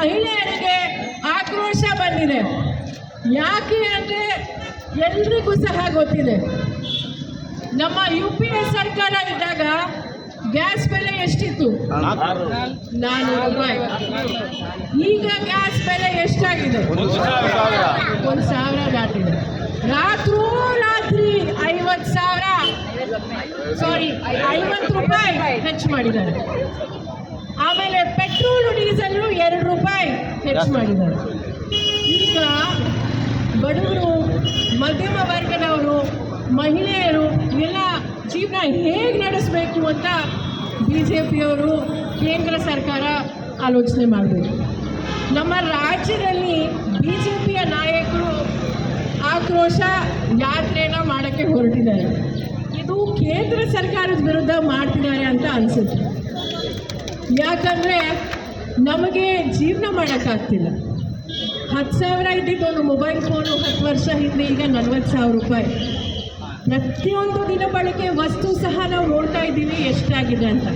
ಮಹಿಳೆಯರಿಗೆ ಆಕ್ರೋಶ ಬಂದಿದೆ. ಯಾಕೆ ಅಂದರೆ ಎಲ್ರಿಗೂ ಸಹ ಗೊತ್ತಿದೆ, ನಮ್ಮ UPA ಸರ್ಕಾರ ಇದ್ದಾಗ ಗ್ಯಾಸ್ ಬೆಲೆ ಎಷ್ಟಿತ್ತು? 400 ರೂಪಾಯಿ. ಈಗ ಗ್ಯಾಸ್ ಬೆಲೆ ಎಷ್ಟಾಗಿದೆ? 1,000 ದಾಟಿದೆ. ರಾತ್ರಿ 50 ರೂಪಾಯಿ ಹೆಚ್ಚು ಮಾಡಿದ್ದಾರೆ. ಆಮೇಲೆ ಪೆಟ್ರೋಲ್ ಡೀಸೆಲ್ 2 ರೂಪಾಯಿ ಹೆಚ್ಚು ಮಾಡಿದ್ದಾರೆ. ಈಗ ಬಡವರು, ಮಧ್ಯಮ ವರ್ಗದವರು, ಮಹಿಳೆಯರು ಎಲ್ಲ ಜೀವನ ಹೇಗೆ ನಡೆಸಬೇಕು ಅಂತ BJPಯವರು, ಕೇಂದ್ರ ಸರ್ಕಾರ ಆಲೋಚನೆ ಮಾಡಬೇಕು. ನಮ್ಮ ರಾಜ್ಯದಲ್ಲಿ BJPಯ ನಾಯಕರು ಆಕ್ರೋಶ ಯಾತ್ರೆನ ಮಾಡೋಕ್ಕೆ ಹೊರಟಿದ್ದಾರೆ. ಇದು ಕೇಂದ್ರ ಸರ್ಕಾರದ ವಿರುದ್ಧ ಮಾಡ್ತಿದ್ದಾರೆ ಅಂತ ಅನಿಸುತ್ತೆ. ಯಾಕಂದರೆ ನಮಗೆ ಜೀವನ ಮಾಡೋಕ್ಕಾಗ್ತಿಲ್ಲ. 10,000 ಇದ್ದಿದ್ದು ಒಂದು ಮೊಬೈಲ್ ಫೋನು 10 ವರ್ಷ ಹಿಂದೆ ಈಗ 40,000 ರೂಪಾಯಿ. ಪ್ರತಿಯೊಂದು ದಿನಬಳಕೆ ವಸ್ತು ಸಹ ನಾವು ನೋಡ್ತಾ ಇದ್ದೀವಿ ಎಷ್ಟಾಗಿದೆ ಅಂತ.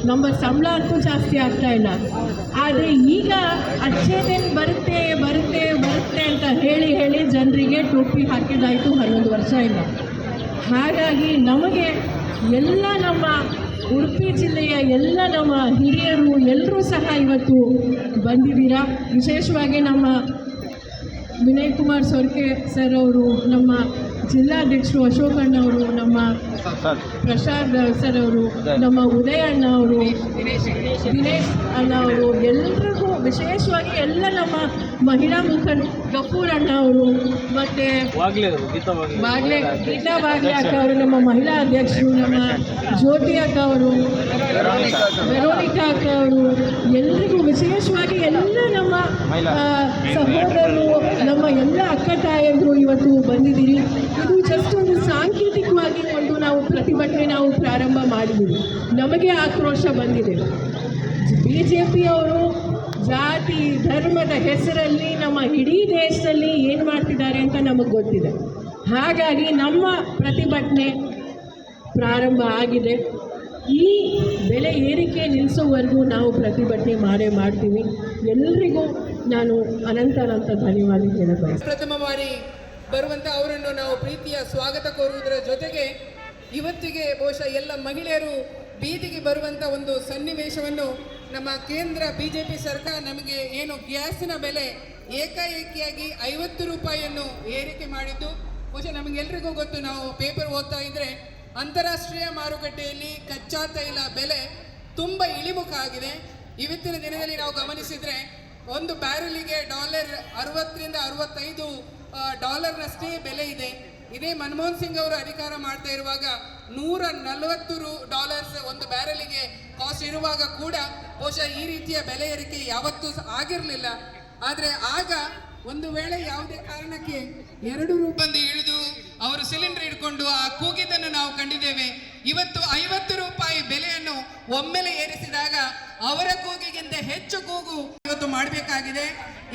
ನಮ್ಮ ಸಂಬಳ ಅಂತೂ ಜಾಸ್ತಿ ಆಗ್ತಾ ಇಲ್ಲ. ಆದರೆ ಈಗ ಅಚ್ಚೇದೇನು ಬರುತ್ತೆ ಬರುತ್ತೆ ಬರುತ್ತೆ ಅಂತ ಹೇಳಿ ಹೇಳಿ ಜನರಿಗೆ ಟೋಪಿ ಹಾಕಿದಾಯಿತು 11 ವರ್ಷ ಇಲ್ಲ. ಹಾಗಾಗಿ ನಮಗೆ ಎಲ್ಲ ನಮ್ಮ ಉಡುಪಿ ಜಿಲ್ಲೆಯ ಎಲ್ಲ ನಮ್ಮ ಹಿರಿಯರು ಎಲ್ಲರೂ ಸಹ ಇವತ್ತು ಬಂದಿದ್ದೀರಾ. ವಿಶೇಷವಾಗಿ ನಮ್ಮ ವಿನಯ್ ಕುಮಾರ್ ಸೊರ್ಕೆ ಸರ್ ಅವರು, ನಮ್ಮ ಜಿಲ್ಲಾಧ್ಯಕ್ಷರು ಅಶೋಕಣ್ಣ ಅವರು, ನಮ್ಮ ಪ್ರಸಾದ್ ಸರ್ ಅವರು, ನಮ್ಮ ಉದಯ ಅಣ್ಣ ಅವರು, ದಿನೇಶ್ ಅಣ್ಣ ಅವರು, ಎಲ್ಲರಿಗೂ ವಿಶೇಷವಾಗಿ ಎಲ್ಲ ನಮ್ಮ ಮಹಿಳಾ ಮುಖಂಡ ಗಫೂರ್ ಅಣ್ಣ ಅವರು, ಮತ್ತು ಗೀತಾ ಬಾಗ್ಲೆ ಅಕ್ಕ ಅವರು, ನಮ್ಮ ಮಹಿಳಾ ಅಧ್ಯಕ್ಷರು, ನಮ್ಮ ಜ್ಯೋತಿ ಅಕ್ಕ ಅವರು, ವೆರೋನಿಕಾ ಅಕ್ಕ ಅವರು, ಎಲ್ರಿಗೂ ವಿಶೇಷವಾಗಿ ಎಲ್ಲ ನಮ್ಮ ಸಹೋದರರು, ನಮ್ಮ ಎಲ್ಲ ಅಕ್ಕ ತಾಯಂದರು ಇವತ್ತು ಬಂದಿದ್ದೀರಿ. ಇದು ಜಸ್ಟ್ ಒಂದು ಸಾಂಕೇತಿಕವಾಗಿ ಒಂದು ನಾವು ಪ್ರತಿಭಟನೆ ಪ್ರಾರಂಭ ಮಾಡಿದ್ದೀವಿ. ನಮಗೆ ಆಕ್ರೋಶ ಬಂದಿದೆ. BJPಯವರು ಜಾತಿ ಧರ್ಮದ ಹೆಸರಲ್ಲಿ ನಮ್ಮ ಇಡೀ ದೇಶದಲ್ಲಿ ಏನು ಮಾಡ್ತಿದ್ದಾರೆ ಅಂತ ನಮಗೆ ಗೊತ್ತಿದೆ. ಹಾಗಾಗಿ ನಮ್ಮ ಪ್ರತಿಭಟನೆ ಪ್ರಾರಂಭ ಆಗಿದೆ. ಈ ಬೆಲೆ ಏರಿಕೆ ನಿಲ್ಲಿಸೋವರೆಗೂ ನಾವು ಪ್ರತಿಭಟನೆ ಮಾಡ್ತೀವಿ. ಎಲ್ಲರಿಗೂ ನಾನು ಅನಂತ ಧನ್ಯವಾದ ಹೇಳಬಯಸ್ತೀನಿ. ಪ್ರಥಮ ಬಾರಿ ಬರುವಂಥ ಅವರನ್ನು ನಾವು ಪ್ರೀತಿಯ ಸ್ವಾಗತ ಕೋರುವುದರ ಜೊತೆಗೆ ಇವತ್ತಿಗೆ ಬಹುಶಃ ಎಲ್ಲ ಮಹಿಳೆಯರು ಬೀದಿಗೆ ಬರುವಂಥ ಒಂದು ಸನ್ನಿವೇಶವನ್ನು ನಮ್ಮ ಕೇಂದ್ರ BJP ಸರ್ಕಾರ ನಮಗೆ ಏನು ಗ್ಯಾಸಿನ ಬೆಲೆ ಏಕಾಏಕಿಯಾಗಿ 50 ರೂಪಾಯಿಯನ್ನು ಏರಿಕೆ ಮಾಡಿದ್ದು ಬಹುಶಃ ನಮಗೆಲ್ಲರಿಗೂ ಗೊತ್ತು. ನಾವು ಪೇಪರ್ ಓದ್ತಾ ಇದ್ದರೆ ಅಂತಾರಾಷ್ಟ್ರೀಯ ಮಾರುಕಟ್ಟೆಯಲ್ಲಿ ಕಚ್ಚಾ ತೈಲ ಬೆಲೆ ತುಂಬ ಇಳಿಮುಖ ಆಗಿದೆ. ಇವತ್ತಿನ ದಿನದಲ್ಲಿ ನಾವು ಗಮನಿಸಿದರೆ ಒಂದು ಬ್ಯಾರೆಲಿಗೆ $60-65 ಬೆಲೆ ಇದೆ. ಇದೇ ಮನಮೋಹನ್ ಸಿಂಗ್ ಅವರು ಅಧಿಕಾರ ಮಾಡ್ತಾ ಇರುವಾಗ $140 ಒಂದು ಬ್ಯಾರೆಲಿಗೆ ಕಾಸ್ಟ್ ಇರುವಾಗ ಕೂಡ ಬಹುಶಃ ಈ ರೀತಿಯ ಬೆಲೆ ಏರಿಕೆ ಯಾವತ್ತೂ ಆಗಿರಲಿಲ್ಲ. ಆದರೆ ಆಗ ಒಂದು ವೇಳೆ ಯಾವುದೇ ಕಾರಣಕ್ಕೆ 2 ರೂಪಾಯಿ ಇಳಿದು ಅವರು ಸಿಲಿಂಡರ್ ಹಿಡ್ಕೊಂಡು ಆ ಕೂಗಿದ್ದನ್ನು ನಾವು ಕಂಡಿದ್ದೇವೆ. ಇವತ್ತು 50 ರೂಪಾಯಿ ಬೆಲೆಯನ್ನು ಒಮ್ಮೆಲೆ ಏರಿಸಿದಾಗ ಅವರ ಕೂಗಿಗಿಂತ ಹೆಚ್ಚು ಕೂಗು ಇವತ್ತು ಮಾಡಬೇಕಾಗಿದೆ.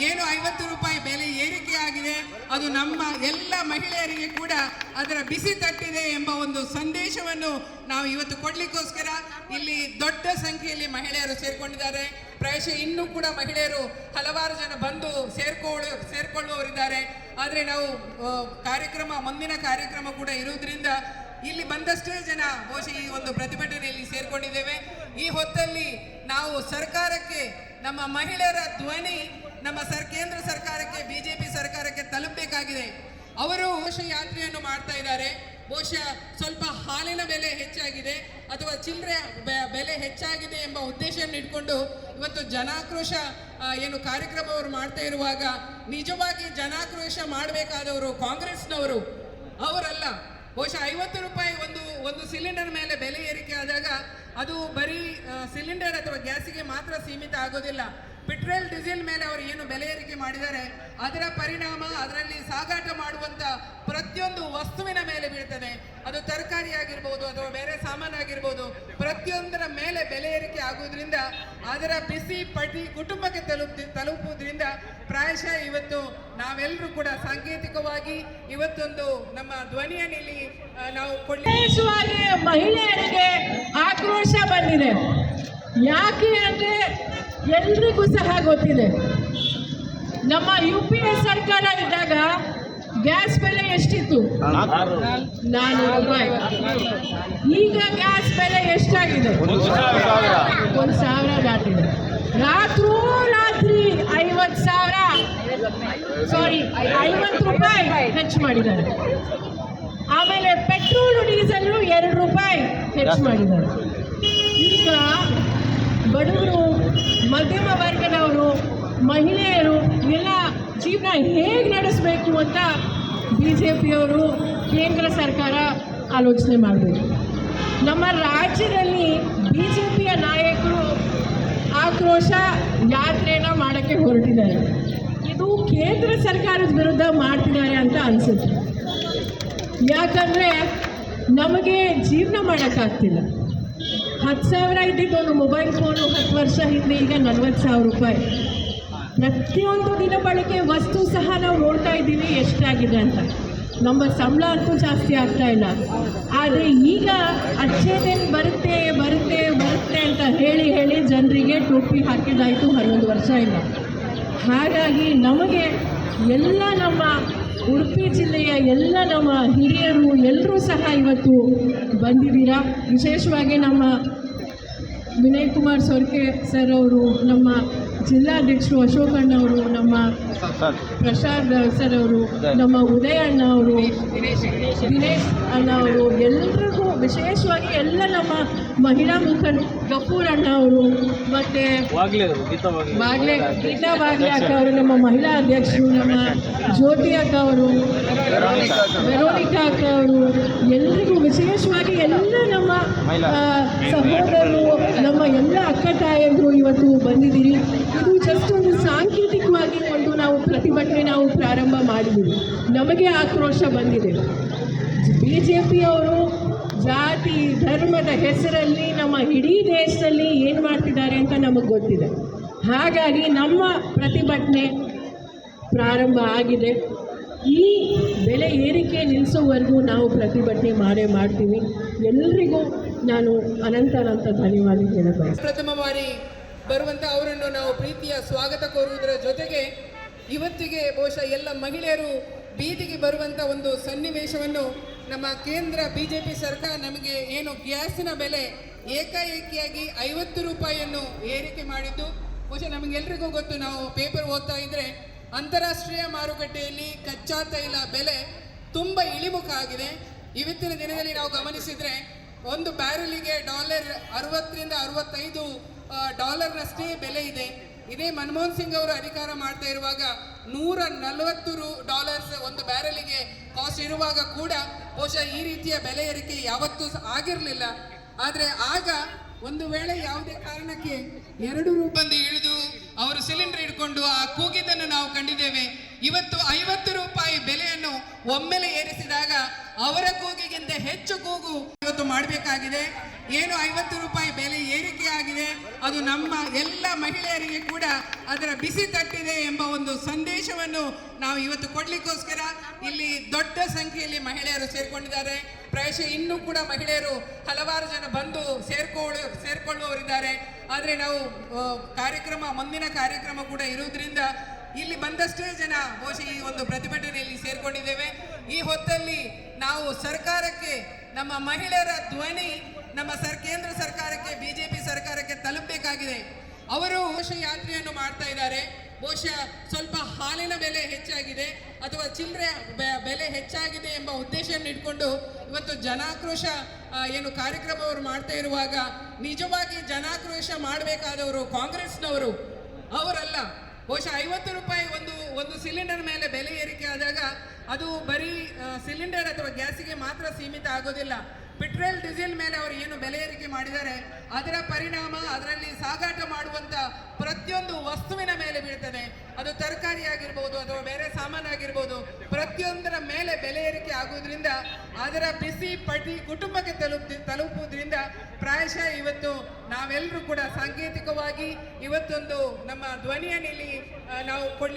ಏನು 50 ರೂಪಾಯಿ ಬೆಲೆ ಏರಿಕೆ ಆಗಿದೆ, ಅದು ನಮ್ಮ ಎಲ್ಲ ಮಹಿಳೆಯರಿಗೆ ಕೂಡ ಅದರ ಬಿಸಿ ತಟ್ಟಿದೆ ಎಂಬ ಒಂದು ಸಂದೇಶವನ್ನು ನಾವು ಇವತ್ತು ಕೊಡ್ಲಿಕ್ಕೋಸ್ಕರ ಇಲ್ಲಿ ದೊಡ್ಡ ಸಂಖ್ಯೆಯಲ್ಲಿ ಮಹಿಳೆಯರು ಸೇರ್ಕೊಂಡಿದ್ದಾರೆ. ಪ್ರಾಯಶಃ ಇನ್ನೂ ಕೂಡ ಮಹಿಳೆಯರು ಹಲವಾರು ಜನ ಬಂದು ಸೇರ್ಕೊಳ್ಳುವವರಿದ್ದಾರೆ. ಆದರೆ ನಾವು ಮುಂದಿನ ಕಾರ್ಯಕ್ರಮ ಕೂಡ ಇರುವುದರಿಂದ ಇಲ್ಲಿ ಬಂದಷ್ಟೇ ಜನ ಬಹುಶಃ ಈ ಒಂದು ಪ್ರತಿಭಟನೆಯಲ್ಲಿ ಸೇರ್ಕೊಂಡಿದ್ದೇವೆ. ಈ ಹೊತ್ತಲ್ಲಿ ನಾವು ಸರ್ಕಾರಕ್ಕೆ ನಮ್ಮ ಮಹಿಳೆಯರ ಧ್ವನಿ ನಮ್ಮ ಕೇಂದ್ರ ಸರ್ಕಾರಕ್ಕೆ BJP ಸರ್ಕಾರಕ್ಕೆ ತಲುಪಬೇಕಾಗಿದೆ. ಅವರು ಬಹುಶಃ ಯಾತ್ರೆಯನ್ನು ಮಾಡ್ತಾ ಇದ್ದಾರೆ. ಬಹುಶಃ ಸ್ವಲ್ಪ ಹಾಲಿನ ಬೆಲೆ ಹೆಚ್ಚಾಗಿದೆ ಅಥವಾ ಚಿಲ್ಲರೆ ಬೆಲೆ ಹೆಚ್ಚಾಗಿದೆ ಎಂಬ ಉದ್ದೇಶವನ್ನು ಇಟ್ಕೊಂಡು ಇವತ್ತು ಜನಾಕ್ರೋಶ ಏನು ಕಾರ್ಯಕ್ರಮ ಅವರು ಮಾಡ್ತಾ ಇರುವಾಗ ನಿಜವಾಗಿ ಜನಾಕ್ರೋಶ ಮಾಡಬೇಕಾದವರು ಕಾಂಗ್ರೆಸ್ನವರು ಅವರಲ್ಲ. ಬಹುಶಃ 50 ರೂಪಾಯಿ ಒಂದು ಸಿಲಿಂಡರ್ ಮೇಲೆ ಬೆಲೆ ಏರಿಕೆ ಆದಾಗ ಅದು ಬರೀ ಸಿಲಿಂಡರ್ ಅಥವಾ ಗ್ಯಾಸಿಗೆ ಮಾತ್ರ ಸೀಮಿತ ಆಗೋದಿಲ್ಲ. ಪೆಟ್ರೋಲ್ ಡೀಸೆಲ್ ಮೇಲೆ ಅವರು ಏನು ಬೆಲೆ ಏರಿಕೆ ಮಾಡಿದ್ದಾರೆ ಅದರ ಪರಿಣಾಮ ಅದರಲ್ಲಿ ಸಾಗಾಟ ಮಾಡುವಂಥ ಪ್ರತಿಯೊಂದು ವಸ್ತುವಿನ ಮೇಲೆ ಬೀಳ್ತದೆ. ಅದು ತರಕಾರಿ ಆಗಿರ್ಬೋದು ಅಥವಾ ಬೇರೆ ಸಾಮಾನು ಆಗಿರ್ಬೋದು, ಪ್ರತಿಯೊಂದರ ಮೇಲೆ ಬೆಲೆ ಏರಿಕೆ ಆಗುವುದರಿಂದ ಅದರ ಬಿಸಿ ಪಟ್ಟಿ ಕುಟುಂಬಕ್ಕೆ ತಲುಪುವುದರಿಂದ ಪ್ರಾಯಶಃ ಇವತ್ತು ನಾವೆಲ್ಲರೂ ಕೂಡ ಸಾಂಕೇತಿಕವಾಗಿ ಇವತ್ತೊಂದು ನಮ್ಮ ಧ್ವನಿಯನ್ನು ಇಲ್ಲಿ ನಾವು ವಿಶೇಷವಾಗಿ ಮಹಿಳೆಯರಿಗೆ ಆಕ್ರೋಶ ಬಂದಿದೆ. ಯಾಕೆ ಅಂದರೆ ಎಲ್ರಿಗೂ ಸಹ ಗೊತ್ತಿದೆ, ನಮ್ಮ UPA ಸರ್ಕಾರ ಇದ್ದಾಗ ಗ್ಯಾಸ್ ಬೆಲೆ ಎಷ್ಟಿತ್ತು? 400 ರೂಪಾಯಿ. ಈಗ ಗ್ಯಾಸ್ ಬೆಲೆ ಎಷ್ಟಾಗಿದೆ? 1,000 ದಾಟಿದೆ. ರಾತ್ರಿ 50 ರೂಪಾಯಿ ಹೆಚ್ಚು ಮಾಡಿದ್ದಾರೆ. ಆಮೇಲೆ ಪೆಟ್ರೋಲ್ ಡೀಸೆಲ್ 2 ರೂಪಾಯಿ ಹೆಚ್ಚು ಮಾಡಿದ್ದಾರೆ. ಈಗ ಬಡವರು, ಮಧ್ಯಮ ವರ್ಗದವರು, ಮಹಿಳೆಯರು ಎಲ್ಲ ಜೀವನ ಹೇಗೆ ನಡೆಸಬೇಕು ಅಂತ BJPಯವರು, ಕೇಂದ್ರ ಸರ್ಕಾರ ಆಲೋಚನೆ ಮಾಡಬೇಕು. ನಮ್ಮ ರಾಜ್ಯದಲ್ಲಿ BJPಯ ನಾಯಕರು ಆಕ್ರೋಶ ಯಾತ್ರೆನ ಮಾಡೋಕ್ಕೆ ಹೊರಟಿದ್ದಾರೆ. ಇದು ಕೇಂದ್ರ ಸರ್ಕಾರದ ವಿರುದ್ಧ ಮಾಡ್ತಿದ್ದಾರೆ ಅಂತ ಅನಿಸುತ್ತೆ. ಯಾಕಂದರೆ ನಮಗೆ ಜೀವನ ಮಾಡೋಕ್ಕಾಗ್ತಿಲ್ಲ. 10,000 ಇದ್ದಿದ್ದು ಒಂದು ಮೊಬೈಲ್ ಫೋನು 10 ವರ್ಷ ಹಿಂದೆ ಈಗ 40,000 ರೂಪಾಯಿ. ಪ್ರತಿಯೊಂದು ದಿನ ಬಳಕೆ ವಸ್ತು ಸಹ ನಾವು ನೋಡ್ತಾ ಇದ್ದೀವಿ ಎಷ್ಟಾಗಿದೆ ಅಂತ. ನಮ್ಮ ಸಂಬಳ ಅಂತೂ ಜಾಸ್ತಿ ಆಗ್ತಾ ಇಲ್ಲ. ಆದರೆ ಈಗ ಅಚ್ಚೇ ದಿನ ಬರುತ್ತೆ ಬರುತ್ತೆ ಬರುತ್ತೆ ಅಂತ ಹೇಳಿ ಹೇಳಿ ಜನರಿಗೆ ಟೋಪಿ ಹಾಕಿದಾಯಿತು 11 ವರ್ಷ ಇಲ್ಲ. ಹಾಗಾಗಿ ನಮಗೆ ಎಲ್ಲ ನಮ್ಮ ಉಡುಪಿ ಜಿಲ್ಲೆಯ ಎಲ್ಲ ನಮ್ಮ ಹಿರಿಯರು ಎಲ್ಲರೂ ಸಹ ಇವತ್ತು ಬಂದಿದ್ದೀರಾ. ವಿಶೇಷವಾಗಿ ನಮ್ಮ ವಿನಯ್ ಕುಮಾರ್ ಸೊರ್ಕೆ ಸರ್ ಅವರು, ನಮ್ಮ ಜಿಲ್ಲಾಧ್ಯಕ್ಷರು ಅಶೋಕಣ್ಣ ಅವರು, ನಮ್ಮ ಪ್ರಸಾದ್ ಸರ್ ಅವರು, ನಮ್ಮ ಉದಯ ಅಣ್ಣ ಅವರು, ದಿನೇಶ್ ಅಣ್ಣ ಅವರು, ಎಲ್ಲರಿಗೂ ವಿಶೇಷವಾಗಿ ಎಲ್ಲ ನಮ್ಮ ಮಹಿಳಾ ಮುಖಂಡ ಗಫೂರ್ ಅಣ್ಣ ಅವರು, ಮತ್ತು ಗೀತಾ ಬಾಗ್ಲೆ ಅಕ್ಕ ಅವರು, ನಮ್ಮ ಮಹಿಳಾ ಅಧ್ಯಕ್ಷರು, ನಮ್ಮ ಜ್ಯೋತಿ ಅಕ್ಕ ಅವರು, ವೆರೋನಿಕಾ ಅಕ್ಕ ಅವರು, ಎಲ್ರಿಗೂ ವಿಶೇಷವಾಗಿ ಎಲ್ಲ ನಮ್ಮ ಸಹೋದರರು, ನಮ್ಮ ಎಲ್ಲ ಅಕ್ಕ ತಾಯಂದರು ಇವತ್ತು ಬಂದಿದ್ದೀರಿ. ಇದು ಜಸ್ಟ್ ಒಂದು ಸಾಂಕೇತಿಕವಾಗಿ ಒಂದು ನಾವು ಪ್ರತಿಭಟನೆ ನಾವು ಪ್ರಾರಂಭ ಮಾಡಿದ್ದೀವಿ. ನಮಗೆ ಆಕ್ರೋಶ ಬಂದಿದೆ. BJPಯವರು ಜಾತಿ ಧರ್ಮದ ಹೆಸರಲ್ಲಿ ನಮ್ಮ ಇಡೀ ದೇಶದಲ್ಲಿ ಏನು ಮಾಡ್ತಿದ್ದಾರೆ ಅಂತ ನಮಗೆ ಗೊತ್ತಿದೆ. ಹಾಗಾಗಿ ನಮ್ಮ ಪ್ರತಿಭಟನೆ ಪ್ರಾರಂಭ ಆಗಿದೆ. ಈ ಬೆಲೆ ಏರಿಕೆ ನಿಲ್ಲಿಸೋವರೆಗೂ ನಾವು ಪ್ರತಿಭಟನೆ ಮಾಡ್ತೀವಿ. ಎಲ್ರಿಗೂ ನಾನು ಅನಂತ ಧನ್ಯವಾದ ಹೇಳಬಯಸ್ತೀನಿ. ಪ್ರಥಮ ಬಾರಿ ಬರುವಂಥ ಅವರನ್ನು ನಾವು ಪ್ರೀತಿಯ ಸ್ವಾಗತ ಕೋರುವುದರ ಜೊತೆಗೆ ಇವತ್ತಿಗೆ ಬಹುಶಃ ಎಲ್ಲ ಮಹಿಳೆಯರು ಬೀದಿಗೆ ಬರುವಂಥ ಒಂದು ಸನ್ನಿವೇಶವನ್ನು ನಮ್ಮ ಕೇಂದ್ರ BJP ಸರ್ಕಾರ ನಮಗೆ ಏನು ಗ್ಯಾಸಿನ ಬೆಲೆ ಏಕಾಏಕಿಯಾಗಿ 50 ರೂಪಾಯಿಯನ್ನು ಏರಿಕೆ ಮಾಡಿದ್ದು ಬಹುಶಃ ನಮಗೆಲ್ರಿಗೂ ಗೊತ್ತು. ನಾವು ಪೇಪರ್ ಓದ್ತಾ ಇದ್ದರೆ ಅಂತಾರಾಷ್ಟ್ರೀಯ ಮಾರುಕಟ್ಟೆಯಲ್ಲಿ ಕಚ್ಚಾ ತೈಲ ಬೆಲೆ ತುಂಬ ಇಳಿಮುಖ ಆಗಿದೆ. ಇವತ್ತಿನ ದಿನದಲ್ಲಿ ನಾವು ಗಮನಿಸಿದರೆ ಒಂದು ಬ್ಯಾರೆಲಿಗೆ $60 65 ಡಾಲರ್ನಷ್ಟೇ ಬೆಲೆ ಇದೆ. ಇದೇ ಮನಮೋಹನ್ ಸಿಂಗ್ ಅವರು ಅಧಿಕಾರ ಮಾಡ್ತಾ ಇರುವಾಗ $140 ಒಂದು ಬ್ಯಾರೆಲಿಗೆ ಕಾಸ್ಟ್ ಇರುವಾಗ ಕೂಡ ಬಹುಶಃ ಈ ರೀತಿಯ ಬೆಲೆ ಏರಿಕೆ ಯಾವತ್ತೂ ಆಗಿರಲಿಲ್ಲ. ಆದರೆ ಆಗ ಒಂದು ವೇಳೆ ಯಾವುದೇ ಕಾರಣಕ್ಕೆ 2 ರೂಪಾಯಿ ಇಳಿದು ಅವರು ಸಿಲಿಂಡರ್ ಹಿಡ್ಕೊಂಡು ಆ ಕೂಗಿದ್ದನ್ನು ನಾವು ಕಂಡಿದ್ದೇವೆ. ಇವತ್ತು 50 ರೂಪಾಯಿ ಬೆಲೆಯನ್ನು ಒಮ್ಮೆಲೆ ಏರಿಸಿದಾಗ ಅವರ ಕೂಗಿಗಿಂತ ಹೆಚ್ಚು ಕೂಗು ಇವತ್ತು ಮಾಡಬೇಕಾಗಿದೆ. ಏನು 50 ರೂಪಾಯಿ ಬೆಲೆ ಏರಿಕೆ ಆಗಿದೆ, ಅದು ನಮ್ಮ ಎಲ್ಲ ಮಹಿಳೆಯರಿಗೆ ಕೂಡ ಅದರ ಬಿಸಿ ತಟ್ಟಿದೆ ಎಂಬ ಒಂದು ಸಂದೇಶವನ್ನು ನಾವು ಇವತ್ತು ಕೊಡ್ಲಿಕ್ಕೋಸ್ಕರ ಇಲ್ಲಿ ದೊಡ್ಡ ಸಂಖ್ಯೆಯಲ್ಲಿ ಮಹಿಳೆಯರು ಸೇರ್ಕೊಂಡಿದ್ದಾರೆ. ಪ್ರಾಯಶಃ ಇನ್ನೂ ಕೂಡ ಮಹಿಳೆಯರು ಹಲವಾರು ಜನ ಬಂದು ಸೇರ್ಕೊಳ್ಳುವವರಿದ್ದಾರೆ. ಆದರೆ ನಾವು ಮುಂದಿನ ಕಾರ್ಯಕ್ರಮ ಕೂಡ ಇರುವುದರಿಂದ ಇಲ್ಲಿ ಬಂದಷ್ಟೇ ಜನ ಬಹುಶಃ ಈ ಒಂದು ಪ್ರತಿಭಟನೆಯಲ್ಲಿ ಸೇರ್ಕೊಂಡಿದ್ದೇವೆ. ಈ ಹೊತ್ತಲ್ಲಿ ನಾವು ಸರ್ಕಾರಕ್ಕೆ ನಮ್ಮ ಮಹಿಳೆಯರ ಧ್ವನಿ ನಮ್ಮ ಕೇಂದ್ರ ಸರ್ಕಾರಕ್ಕೆ BJP ಸರ್ಕಾರಕ್ಕೆ ತಲುಪಬೇಕಾಗಿದೆ. ಅವರು ಬಹುಶಃ ಯಾತ್ರೆಯನ್ನು ಮಾಡ್ತಾ ಇದ್ದಾರೆ. ಬಹುಶಃ ಸ್ವಲ್ಪ ಹಾಲಿನ ಬೆಲೆ ಹೆಚ್ಚಾಗಿದೆ ಅಥವಾ ಚಿಲ್ಲರೆ ಬೆಲೆ ಹೆಚ್ಚಾಗಿದೆ ಎಂಬ ಉದ್ದೇಶವನ್ನು ಇಟ್ಕೊಂಡು ಇವತ್ತು ಜನಾಕ್ರೋಶ ಏನು ಕಾರ್ಯಕ್ರಮ ಅವರು ಮಾಡ್ತಾ ಇರುವಾಗ ನಿಜವಾಗಿ ಜನಾಕ್ರೋಶ ಮಾಡಬೇಕಾದವರು ಕಾಂಗ್ರೆಸ್ನವರು ಅವರಲ್ಲ. ಬಹುಶಃ 50 ರೂಪಾಯಿ ಒಂದು ಸಿಲಿಂಡರ್ ಮೇಲೆ ಬೆಲೆ ಏರಿಕೆ ಆದಾಗ ಅದು ಬರೀ ಸಿಲಿಂಡರ್ ಅಥವಾ ಗ್ಯಾಸಿಗೆ ಮಾತ್ರ ಸೀಮಿತ ಆಗೋದಿಲ್ಲ. ಪೆಟ್ರೋಲ್ ಡೀಸೆಲ್ ಮೇಲೆ ಅವರು ಏನು ಬೆಲೆ ಏರಿಕೆ ಮಾಡಿದ್ದಾರೆ ಅದರ ಪರಿಣಾಮ ಅದರಲ್ಲಿ ಸಾಗಾಟ ಮಾಡುವಂಥ ಪ್ರತಿಯೊಂದು ವಸ್ತುವಿನ ಮೇಲೆ ಬೀಳ್ತದೆ. ಅದು ತರಕಾರಿ ಆಗಿರ್ಬೋದು ಅಥವಾ ಬೇರೆ ಸಾಮಾನಾಗಿರ್ಬೋದು, ಪ್ರತಿಯೊಂದರ ಮೇಲೆ ಬೆಲೆ ಏರಿಕೆ ಆಗೋದ್ರಿಂದ ಅದರ ಬಿಸಿ ಪಟ್ಟಿ ಕುಟುಂಬಕ್ಕೆ ತಲುಪುವುದರಿಂದ ಪ್ರಾಯಶಃ ಇವತ್ತು ನಾವೆಲ್ಲರೂ ಕೂಡ ಸಾಂಕೇತಿಕವಾಗಿ ಇವತ್ತೊಂದು ನಮ್ಮ ಧ್ವನಿಯನ್ನು ಇಲ್ಲಿ ನಾವು